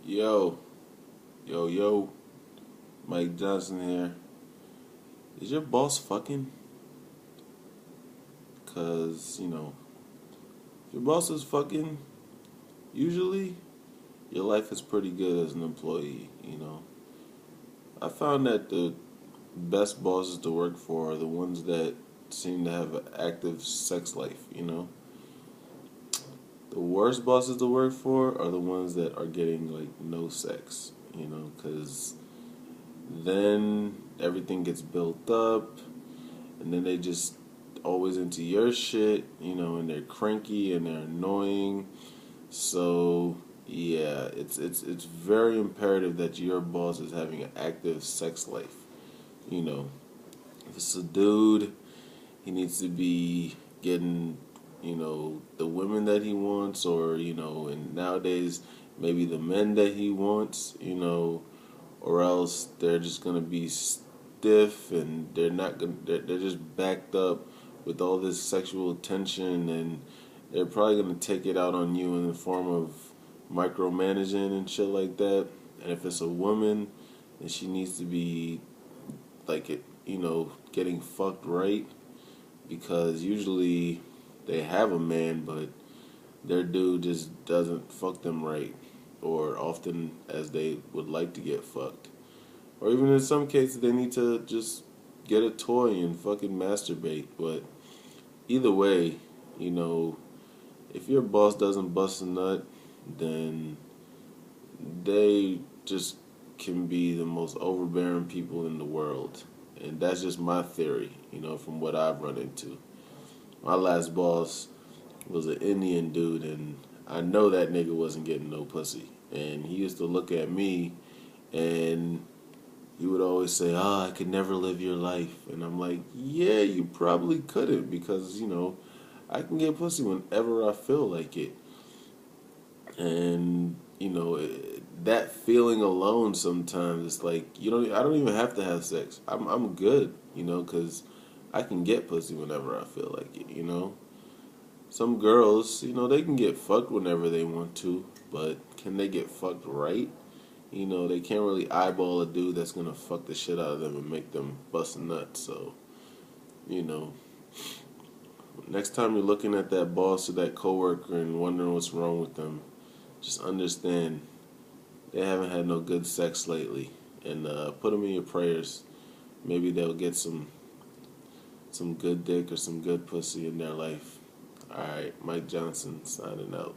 Yo, yo, Mike Johnson here. Is your boss fucking? Cause, if your boss is fucking, usually your life is pretty good as an employee. I found that the best bosses to work for are the ones that seem to have an active sex life. The worst bosses to work for are the ones that are getting, like, no sex, because then everything gets built up, and then they just always into your shit, and they're cranky and they're annoying. So yeah, it's very imperative that your boss is having an active sex life. You know, if it's a dude, he needs to be getting, the women that he wants, or, and nowadays maybe the men that he wants, or else they're just gonna be stiff and they're not gonna they're just backed up with all this sexual tension, and they're probably gonna take it out on you in the form of micromanaging and shit like that. And if it's a woman, then she needs to be like getting fucked right, because usually they have a man, but their dude just doesn't fuck them right, or often as they would like to get fucked. Or even in some cases, they need to just get a toy and fucking masturbate. But either way, you know, if your boss doesn't bust a nut, then they just can be the most overbearing people in the world. And that's just my theory, from what I've run into. My last boss was an Indian dude, and I know that nigga wasn't getting no pussy. And he used to look at me, and he would always say, I could never live your life. And I'm like, yeah, you probably couldn't, because, I can get pussy whenever I feel like it. And, that feeling alone sometimes, it's like, I don't even have to have sex. I'm good, because I can get pussy whenever I feel like it. Some girls, they can get fucked whenever they want to, but can they get fucked right? They can't really eyeball a dude that's gonna fuck the shit out of them and make them bust nuts. So, you know, next time you're looking at that boss or that coworker and wondering what's wrong with them, just understand they haven't had no good sex lately, and put them in your prayers. Maybe they'll get some good dick or some good pussy in their life. All right, Mike Johnson signing out.